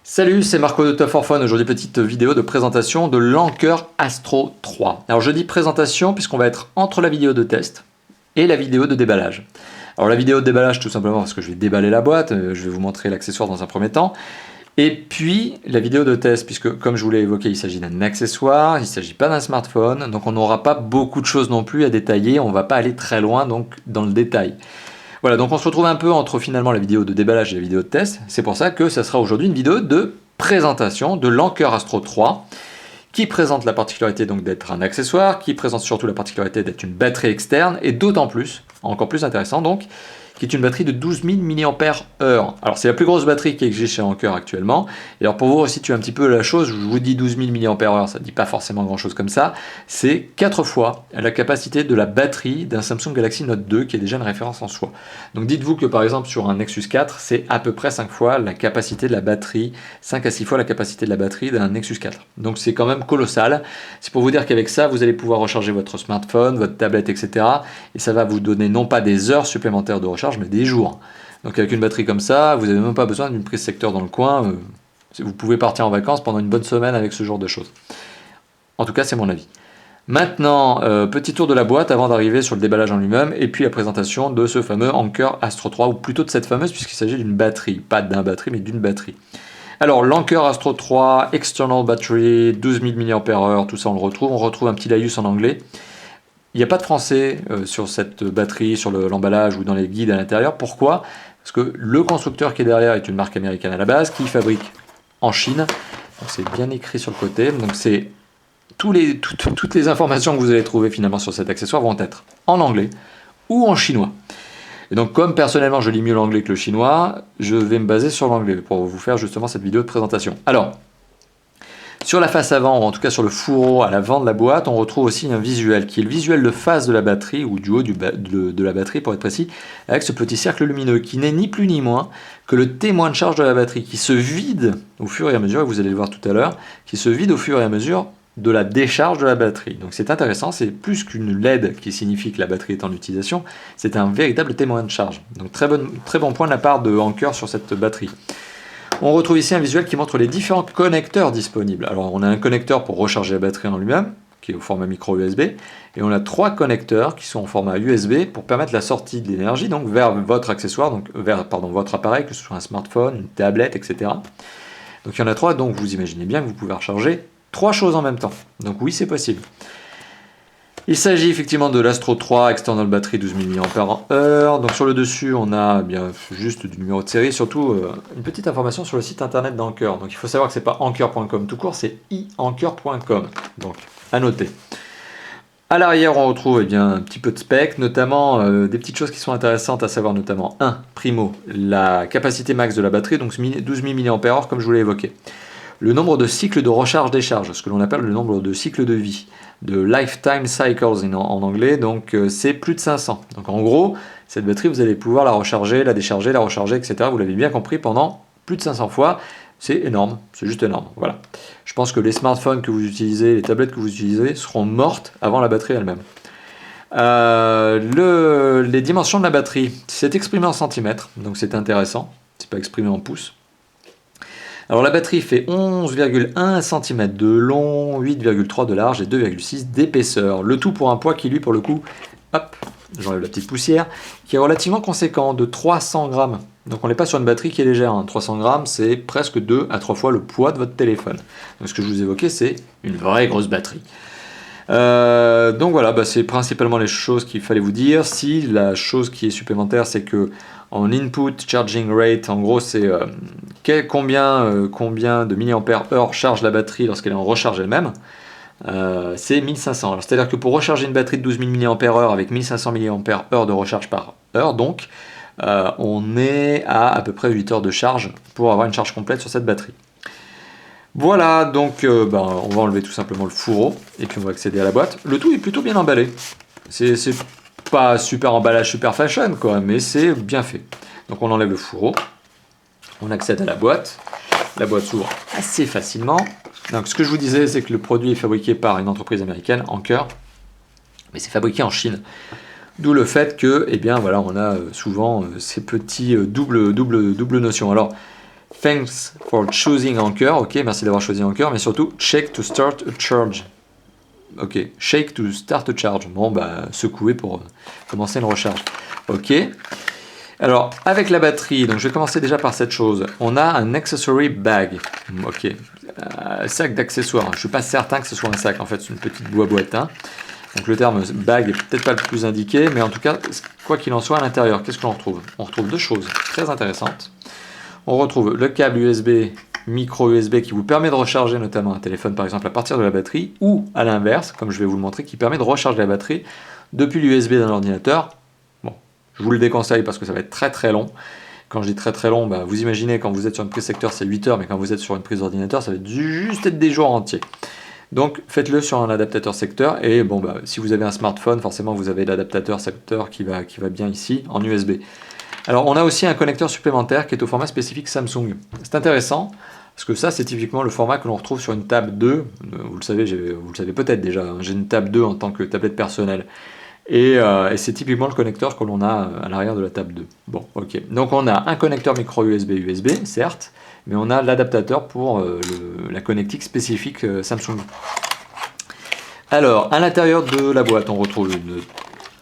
Salut, c'est Marco de Tough for Fun. Aujourd'hui, petite vidéo de présentation de l'Anker Astro 3. Alors, je dis présentation puisqu'on va être entre la vidéo de test et la vidéo de déballage. Alors, la vidéo de déballage, tout simplement parce que je vais déballer la boîte, je vais vous montrer l'accessoire dans un premier temps. Et puis, la vidéo de test, puisque comme je vous l'ai évoqué, il s'agit d'un accessoire, il ne s'agit pas d'un smartphone, donc on n'aura pas beaucoup de choses non plus à détailler, on ne va pas aller très loin donc dans le détail. Voilà, donc on se retrouve un peu entre finalement la vidéo de déballage et la vidéo de test. C'est pour ça que ça sera aujourd'hui une vidéo de présentation de l'Anker Astro 3 qui présente la particularité donc d'être un accessoire, qui présente surtout la particularité d'être une batterie externe et d'autant plus, encore plus intéressant donc, qui est une batterie de 12 000 mAh. Alors c'est la plus grosse batterie qui existe chez Anker actuellement. Et alors pour vous resituer un petit peu la chose, je vous dis 12 000 mAh, ça ne dit pas forcément grand chose comme ça. C'est 4 fois la capacité de la batterie d'un Samsung Galaxy Note 2 qui est déjà une référence en soi. Donc dites-vous que par exemple sur un Nexus 4, c'est à peu près 5 fois la capacité de la batterie, 5 à 6 fois la capacité de la batterie d'un Nexus 4. Donc c'est quand même colossal. C'est pour vous dire qu'avec ça, vous allez pouvoir recharger votre smartphone, votre tablette, etc. Et ça va vous donner non pas des heures supplémentaires de recharge, mais des jours. Donc avec une batterie comme ça, vous n'avez même pas besoin d'une prise secteur dans le coin. Vous pouvez partir en vacances pendant une bonne semaine avec ce genre de choses. En tout cas, c'est mon avis. Maintenant, petit tour de la boîte avant d'arriver sur le déballage en lui-même et puis la présentation de ce fameux Anker Astro 3, ou plutôt de cette fameuse puisqu'il s'agit d'une batterie. Pas d'un batterie, mais d'une batterie. Alors, l'Anker Astro 3, External Battery, 12 000 mAh, tout ça on le retrouve. On retrouve un petit laïus en anglais. Il n'y a pas de français sur cette batterie, sur l'emballage ou dans les guides à l'intérieur. Pourquoi? Parce que le constructeur qui est derrière est une marque américaine à la base, qui fabrique en Chine. C'est bien écrit sur le côté. Donc c'est toutes les informations que vous allez trouver finalement sur cet accessoire vont être en anglais ou en chinois. Et donc comme personnellement je lis mieux l'anglais que le chinois, je vais me baser sur l'anglais pour vous faire justement cette vidéo de présentation. Alors, sur la face avant, ou en tout cas sur le fourreau à l'avant de la boîte, on retrouve aussi un visuel qui est le visuel de face de la batterie, ou du haut de la batterie pour être précis, avec ce petit cercle lumineux qui n'est ni plus ni moins que le témoin de charge de la batterie qui se vide au fur et à mesure, et vous allez le voir tout à l'heure, qui se vide au fur et à mesure de la décharge de la batterie. Donc c'est intéressant, c'est plus qu'une LED qui signifie que la batterie est en utilisation, c'est un véritable témoin de charge. Donc très bon point de la part de Anker sur cette batterie. On retrouve ici un visuel qui montre les différents connecteurs disponibles. Alors on a un connecteur pour recharger la batterie en lui-même, qui est au format micro USB, et on a 3 connecteurs qui sont au format USB pour permettre la sortie de l'énergie donc vers votre accessoire, donc vers votre appareil, que ce soit un smartphone, une tablette, etc. Donc il y en a 3, donc vous imaginez bien que vous pouvez recharger 3 choses en même temps. Donc oui, c'est possible. Il s'agit effectivement de l'Astro 3 External Battery 12 000 mAh. Donc sur le dessus, on a bien juste du numéro de série, surtout une petite information sur le site internet d'Anker. Donc il faut savoir que c'est pas anker.com tout court, c'est ianker.com. Donc à noter. À l'arrière, on retrouve un petit peu de spec, notamment des petites choses qui sont intéressantes, à savoir notamment primo, la capacité max de la batterie, donc 12 000 mAh comme je vous l'ai évoqué. Le nombre de cycles de recharge-décharge, ce que l'on appelle le nombre de cycles de vie, de lifetime cycles en anglais, donc c'est plus de 500. Donc en gros, cette batterie, vous allez pouvoir la recharger, la décharger, etc. Vous l'avez bien compris, pendant plus de 500 fois. C'est énorme, c'est juste énorme. Voilà. Je pense que les smartphones que vous utilisez, les tablettes que vous utilisez seront mortes avant la batterie elle-même. Les dimensions de la batterie, c'est exprimé en centimètres, donc c'est intéressant. C'est pas exprimé en pouces. Alors la batterie fait 11,1 cm de long, 8,3 de large et 2,6 d'épaisseur. Le tout pour un poids qui lui pour le coup, hop, j'enlève la petite poussière, qui est relativement conséquent, de 300 grammes. Donc on n'est pas sur une batterie qui est légère, 300 grammes c'est presque 2 à 3 fois le poids de votre téléphone. Donc ce que je vous évoquais c'est une vraie grosse batterie. Donc voilà, c'est principalement les choses qu'il fallait vous dire. Si la chose qui est supplémentaire, c'est que en input charging rate, en gros, c'est combien de milliampères-heure charge la batterie lorsqu'elle est en recharge elle-même. C'est 1500. C'est-à-dire que pour recharger une batterie de 12 000 mAh avec 1500 mAh de recharge par heure, donc, on est à peu près 8 heures de charge pour avoir une charge complète sur cette batterie. Voilà, donc on va enlever tout simplement le fourreau et puis on va accéder à la boîte. Le tout est plutôt bien emballé. C'est pas super emballage, super fashion, quoi, mais c'est bien fait. Donc on enlève le fourreau, on accède à la boîte. La boîte s'ouvre assez facilement. Donc ce que je vous disais, c'est que le produit est fabriqué par une entreprise américaine, Anker, mais c'est fabriqué en Chine. D'où le fait que, on a souvent ces petits double notions. Alors, Thanks for choosing Anker. Ok, merci d'avoir choisi Anker, mais surtout, shake to start a charge. Ok, shake to start a charge. Bon, bah, secouer pour commencer une recharge. Ok. Alors, avec la batterie, donc je vais commencer déjà par cette chose. On a un accessory bag. Ok, sac d'accessoires. Je ne suis pas certain que ce soit un sac, en fait, c'est une petite boîte. Hein. Donc le terme bag n'est peut-être pas le plus indiqué, mais en tout cas, quoi qu'il en soit, à l'intérieur, qu'est-ce qu'on retrouve? On retrouve deux choses très intéressantes. On retrouve le câble USB, micro USB, qui vous permet de recharger notamment un téléphone, par exemple, à partir de la batterie, ou à l'inverse, comme je vais vous le montrer, qui permet de recharger la batterie depuis l'USB d'un ordinateur. Je vous le déconseille parce que ça va être très très long. Quand je dis très très long, bah, vous imaginez quand vous êtes sur une prise secteur c'est 8 heures, mais quand vous êtes sur une prise d'ordinateur ça va être juste des jours entiers. Donc faites-le sur un adaptateur secteur et bon, bah, si vous avez un smartphone, forcément vous avez l'adaptateur secteur qui va bien ici en USB. Alors on a aussi un connecteur supplémentaire qui est au format spécifique Samsung. C'est intéressant parce que ça c'est typiquement le format que l'on retrouve sur une Tab 2. Vous le savez peut-être déjà, hein, j'ai une Tab 2 en tant que tablette personnelle. Et c'est typiquement le connecteur que l'on a à l'arrière de la table 2. Bon, ok. Donc on a un connecteur micro USB, certes, mais on a l'adaptateur pour la connectique spécifique Samsung. Alors, à l'intérieur de la boîte, on retrouve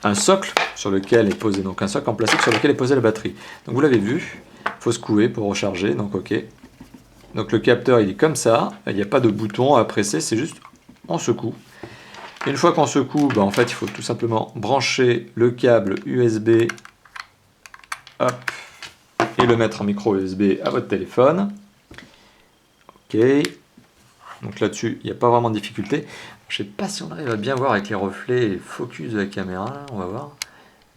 un socle sur lequel est posé, donc un socle en plastique sur lequel est posée la batterie. Donc vous l'avez vu, il faut secouer pour recharger, donc ok. Donc le capteur il est comme ça, il n'y a pas de bouton à presser, c'est juste on secoue. Une fois qu'on secoue, bah en fait, il faut tout simplement brancher le câble USB hop, et le mettre en micro USB à votre téléphone. Ok. Donc là-dessus, il n'y a pas vraiment de difficulté. Je ne sais pas si on arrive à bien voir avec les reflets et focus de la caméra, là, on va voir.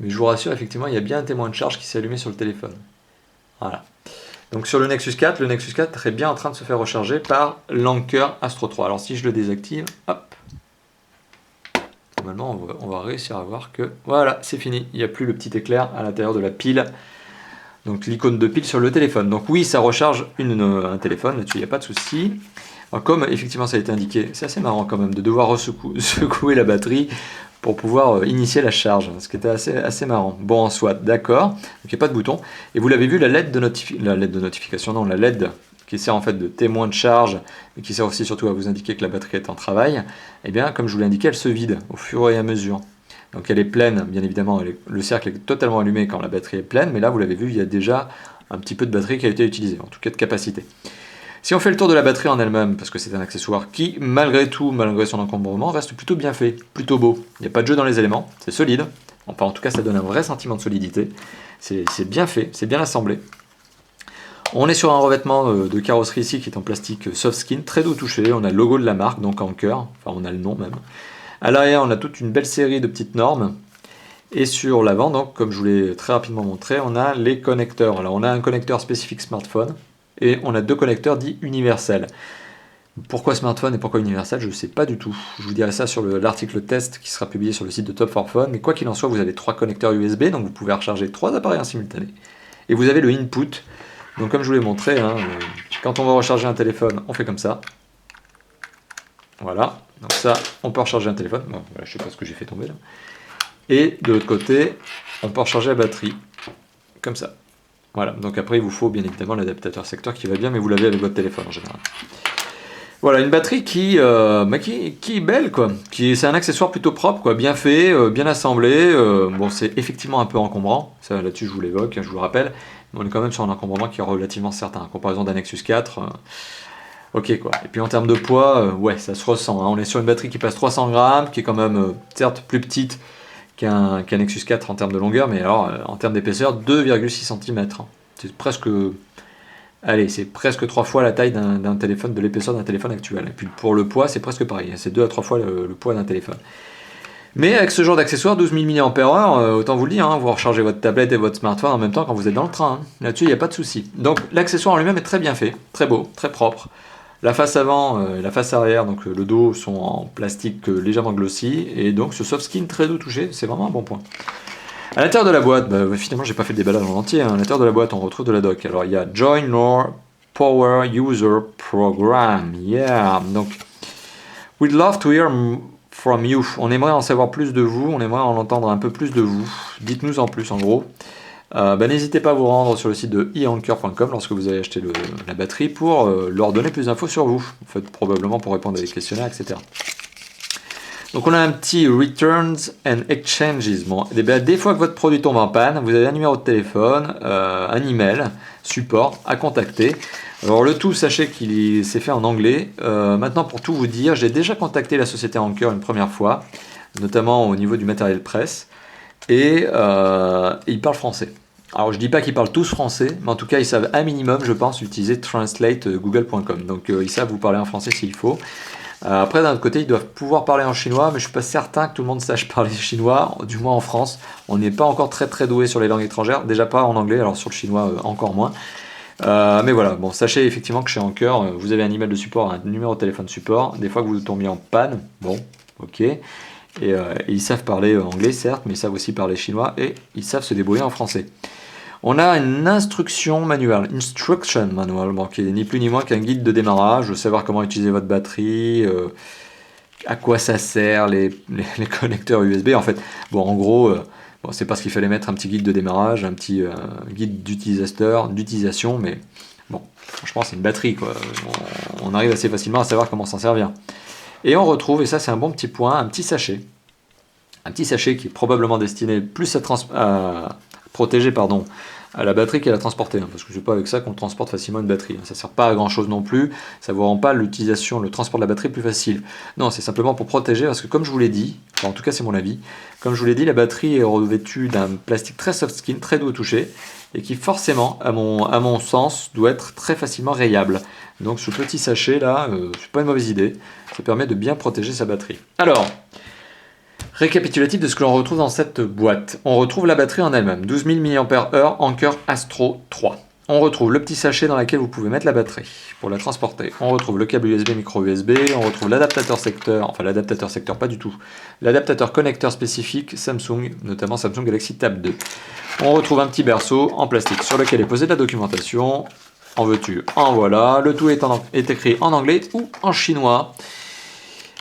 Mais je vous rassure, effectivement, il y a bien un témoin de charge qui s'est allumé sur le téléphone. Voilà. Donc sur le Nexus 4 est bien en train de se faire recharger par l'Anker Astro 3. Alors si je le désactive, hop. Normalement, on va réussir à voir que voilà, c'est fini. Il n'y a plus le petit éclair à l'intérieur de la pile. Donc l'icône de pile sur le téléphone. Donc oui, ça recharge un téléphone, là-dessus il n'y a pas de souci. Comme effectivement ça a été indiqué, c'est assez marrant quand même de devoir secouer la batterie pour pouvoir initier la charge, ce qui était assez marrant. Bon, en soit, d'accord, donc il n'y a pas de bouton. Et vous l'avez vu, la LED de notification, non, la LED qui sert en fait de témoin de charge, mais qui sert aussi surtout à vous indiquer que la batterie est en travail, et bien comme je vous l'ai indiqué, elle se vide au fur et à mesure. Donc elle est pleine, bien évidemment, le cercle est totalement allumé quand la batterie est pleine, mais là vous l'avez vu, il y a déjà un petit peu de batterie qui a été utilisée, en tout cas de capacité. Si on fait le tour de la batterie en elle-même, parce que c'est un accessoire qui, malgré tout, malgré son encombrement, reste plutôt bien fait, plutôt beau. Il n'y a pas de jeu dans les éléments, c'est solide, enfin en tout cas ça donne un vrai sentiment de solidité, c'est bien fait, c'est bien assemblé. On est sur un revêtement de carrosserie ici qui est en plastique soft skin, très doux touché, on a le logo de la marque, donc Anker, enfin on a le nom même. À l'arrière on a toute une belle série de petites normes, et sur l'avant, donc comme je vous l'ai très rapidement montré, on a les connecteurs. Alors on a un connecteur spécifique smartphone, et on a deux connecteurs dits universels. Pourquoi smartphone et pourquoi universel, je ne sais pas du tout. Je vous dirai ça sur l'article test qui sera publié sur le site de Top for Phone, mais quoi qu'il en soit, vous avez 3 connecteurs USB, donc vous pouvez recharger 3 appareils en simultané. Et vous avez le input. Donc comme je vous l'ai montré, hein, quand on va recharger un téléphone, on fait comme ça. Voilà, donc ça, on peut recharger un téléphone. Bon, voilà, je ne sais pas ce que j'ai fait tomber là. Et de l'autre côté, on peut recharger la batterie, comme ça. Voilà, donc après il vous faut bien évidemment l'adaptateur secteur qui va bien, mais vous l'avez avec votre téléphone en général. Voilà, une batterie qui est belle, quoi. C'est un accessoire plutôt propre, quoi, bien fait, bien assemblé. Bon, c'est effectivement un peu encombrant, ça là-dessus je vous l'évoque, je vous le rappelle. On est quand même sur un encombrement qui est relativement certain. En comparaison d'un Nexus 4, ok quoi. Et puis en termes de poids, ouais, ça se ressent. Hein. On est sur une batterie qui pèse 300 grammes, qui est quand même, certes, plus petite qu'un Nexus 4 en termes de longueur, mais alors en termes d'épaisseur, 2,6 cm. Hein. C'est presque... Allez, c'est presque 3 fois la taille d'un téléphone, de l'épaisseur d'un téléphone actuel. Et puis pour le poids, c'est presque pareil. C'est 2 à 3 fois le poids d'un téléphone. Mais avec ce genre d'accessoire, 12 000 mAh, autant vous le dire, hein, vous rechargez votre tablette et votre smartphone en même temps quand vous êtes dans le train. Hein. Là-dessus, il n'y a pas de souci. Donc l'accessoire en lui-même est très bien fait, très beau, très propre. La face avant et la face arrière, donc le dos, sont en plastique légèrement glossy. Et donc ce soft skin très doux touché, c'est vraiment un bon point. À l'intérieur de la boîte, finalement j'ai pas fait le déballage en entier, hein. À l'intérieur de la boîte on retrouve de la doc. Alors il y a Join Your Power User Program, yeah. Donc, we'd love to hear from you. On aimerait en savoir plus de vous, on aimerait en entendre un peu plus de vous. Dites-nous en plus en gros. N'hésitez pas à vous rendre sur le site de eanker.com lorsque vous allez acheter la batterie pour leur donner plus d'infos sur vous. En fait, probablement pour répondre à des questionnaires, etc. Donc on a un petit Returns and Exchanges. Bon, des fois que votre produit tombe en panne, vous avez un numéro de téléphone, un email, support à contacter. Alors le tout, sachez qu'il s'est fait en anglais. Maintenant, pour tout vous dire, j'ai déjà contacté la société Anker une première fois, notamment au niveau du matériel presse, et ils parlent français. Alors je dis pas qu'ils parlent tous français, mais en tout cas ils savent un minimum, je pense, utiliser translate google.com. Donc ils savent vous parler en français s'il faut. Après, d'un autre côté, ils doivent pouvoir parler en chinois, mais je ne suis pas certain que tout le monde sache parler chinois, du moins en France. On n'est pas encore très très doué sur les langues étrangères, déjà pas en anglais, alors sur le chinois encore moins. Mais voilà, bon, sachez effectivement que chez Anker, vous avez un email de support, un numéro de téléphone support. Des fois que vous tombiez en panne, bon, ok. Et ils savent parler anglais, certes, mais ils savent aussi parler chinois et ils savent se débrouiller en français. On a une instruction manuelle, instruction manual, bon, qui est ni plus ni moins qu'un guide de démarrage, savoir comment utiliser votre batterie, à quoi ça sert, les connecteurs USB. En fait, bon, en gros, bon, c'est parce qu'il fallait mettre un petit guide de démarrage, un petit guide d'utilisation, mais bon, franchement, c'est une batterie, quoi. On arrive assez facilement à savoir comment s'en servir. Et on retrouve, et ça c'est un bon petit point, un petit sachet qui est probablement destiné plus à protéger à la batterie qu'à la transporter, parce que c'est pas avec ça qu'on transporte facilement une batterie, ça sert pas à grand chose non plus, ça vous rend pas l'utilisation, le transport de la batterie plus facile. Non, c'est simplement pour protéger, parce que comme je vous l'ai dit, enfin, en tout cas c'est mon avis, comme je vous l'ai dit, la batterie est revêtue d'un plastique très soft skin, très doux au toucher, et qui forcément, à mon sens, doit être très facilement rayable. Donc ce petit sachet là, c'est pas une mauvaise idée, ça permet de bien protéger sa batterie. Alors, récapitulatif de ce que l'on retrouve dans cette boîte. On retrouve la batterie en elle-même, 12 000 mAh Anker Astro 3. On retrouve le petit sachet dans lequel vous pouvez mettre la batterie pour la transporter. On retrouve le câble USB, micro USB, on retrouve l'adaptateur secteur, enfin l'adaptateur secteur pas du tout, l'adaptateur connecteur spécifique Samsung, notamment Samsung Galaxy Tab 2. On retrouve un petit berceau en plastique sur lequel est posée de la documentation. En veux-tu, en voilà. Le tout est écrit en anglais ou en chinois.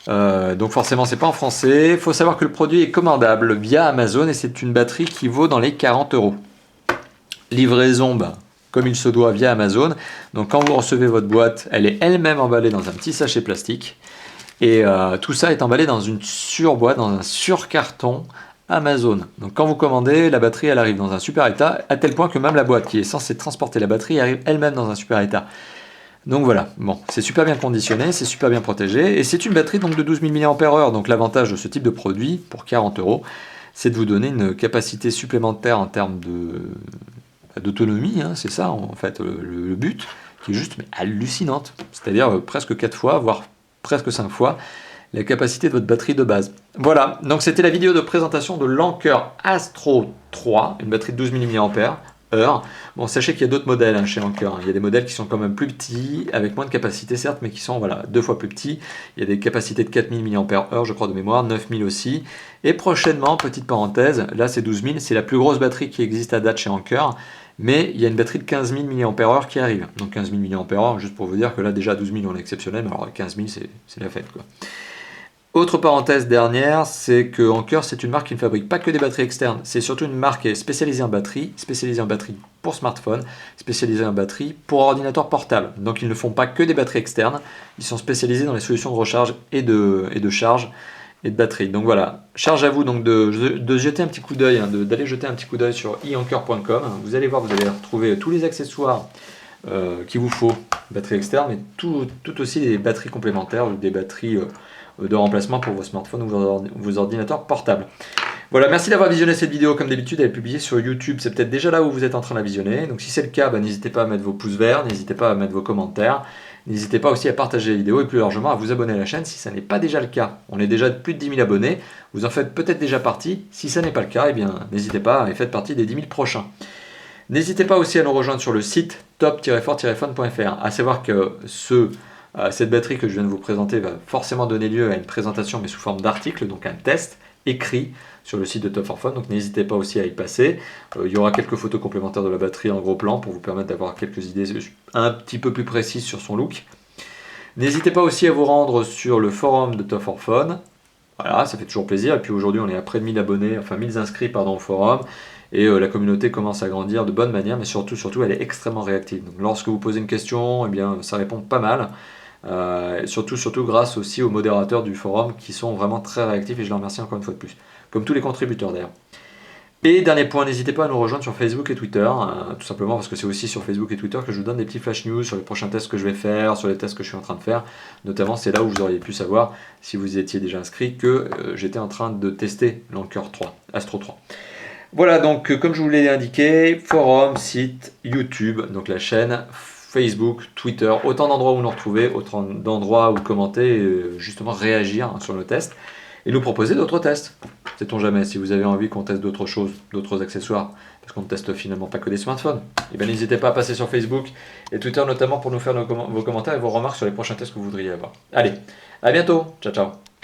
Donc forcément c'est pas en français. Il faut savoir que le produit est commandable via Amazon et c'est une batterie qui vaut dans les 40 €. Livraison, comme il se doit, via Amazon. Donc quand vous recevez votre boîte, elle est elle-même emballée dans un petit sachet plastique. Et tout ça est emballé dans une surboîte, dans un surcarton Amazon. Donc quand vous commandez, la batterie elle arrive dans un super état, à tel point que même la boîte qui est censée transporter la batterie arrive elle-même dans un super état. Donc voilà, bon, c'est super bien conditionné, c'est super bien protégé, et c'est une batterie donc de 12 000 mAh. Donc l'avantage de ce type de produit, pour 40 €, c'est de vous donner une capacité supplémentaire en termes d'autonomie, hein, c'est ça en fait le but, qui est juste hallucinante. C'est-à-dire presque 4 fois, voire presque 5 fois, la capacité de votre batterie de base. Voilà, donc c'était la vidéo de présentation de l'Anker Astro 3, une batterie de 12 000 mAh. Bon, sachez qu'il y a d'autres modèles chez Anker. Il y a des modèles qui sont quand même plus petits, avec moins de capacité certes, mais qui sont voilà, 2 fois plus petits. Il y a des capacités de 4000 mAh, je crois de mémoire, 9000 aussi. Et prochainement, petite parenthèse, là c'est 12 000, c'est la plus grosse batterie qui existe à date chez Anker. Mais il y a une batterie de 15 000 mAh qui arrive. Donc 15 000 mAh, juste pour vous dire que là déjà 12 000 on est exceptionnel, mais alors 15 000 c'est la fête, quoi. Autre parenthèse dernière, c'est que Anker c'est une marque qui ne fabrique pas que des batteries externes, c'est surtout une marque spécialisée en batterie pour smartphone, spécialisée en batterie pour ordinateur portable. Donc ils ne font pas que des batteries externes, ils sont spécialisés dans les solutions de recharge et de charge et de batterie. Donc voilà, charge à vous donc de jeter un petit coup d'œil, d'aller jeter un petit coup d'œil sur eanker.com. Vous allez voir, vous allez retrouver tous les accessoires qu'il vous faut, batterie externe, mais tout aussi des batteries complémentaires, des batteries de remplacement pour vos smartphones ou vos ordinateurs portables. Voilà, merci d'avoir visionné cette vidéo. Comme d'habitude, elle est publiée sur YouTube. C'est peut-être déjà là où vous êtes en train de la visionner. Donc si c'est le cas, n'hésitez pas à mettre vos pouces verts, n'hésitez pas à mettre vos commentaires, n'hésitez pas aussi à partager la vidéo et plus largement à vous abonner à la chaîne si ça n'est pas déjà le cas. On est déjà de plus de 10 000 abonnés, vous en faites peut-être déjà partie. Si ça n'est pas le cas, n'hésitez pas et faites partie des 10 000 prochains. N'hésitez pas aussi à nous rejoindre sur le site top-fort-phone.fr. À savoir que cette batterie que je viens de vous présenter va forcément donner lieu à une présentation mais sous forme d'article, donc un test écrit sur le site de Top 4 Phone, donc n'hésitez pas aussi à y passer. Il y aura quelques photos complémentaires de la batterie en gros plan pour vous permettre d'avoir quelques idées un petit peu plus précises sur son look. N'hésitez pas aussi à vous rendre sur le forum de Top 4 Phone. Voilà, ça fait toujours plaisir. Et puis aujourd'hui, on est à près de 1000 abonnés, enfin 1000 inscrits au forum. Et la communauté commence à grandir de bonne manière, mais surtout, elle est extrêmement réactive. Donc lorsque vous posez une question, eh bien, ça répond pas mal. Surtout grâce aussi aux modérateurs du forum qui sont vraiment très réactifs et je les remercie encore une fois de plus. Comme tous les contributeurs d'ailleurs. Et dernier point, n'hésitez pas à nous rejoindre sur Facebook et Twitter, tout simplement parce que c'est aussi sur Facebook et Twitter que je vous donne des petits flash news sur les prochains tests que je vais faire, sur les tests que je suis en train de faire. Notamment, c'est là où vous auriez pu savoir, si vous étiez déjà inscrit, que j'étais en train de tester l'Anker 3, Astro 3. Voilà, donc comme je vous l'ai indiqué, forum, site, YouTube, donc la chaîne, Facebook, Twitter, autant d'endroits où nous retrouver, autant d'endroits où commenter, justement réagir sur nos tests et nous proposer d'autres tests. Sait-on jamais, si vous avez envie qu'on teste d'autres choses, d'autres accessoires, parce qu'on ne teste finalement pas que des smartphones, et bien n'hésitez pas à passer sur Facebook et Twitter notamment pour nous faire vos commentaires et vos remarques sur les prochains tests que vous voudriez avoir. Allez, à bientôt, ciao ciao.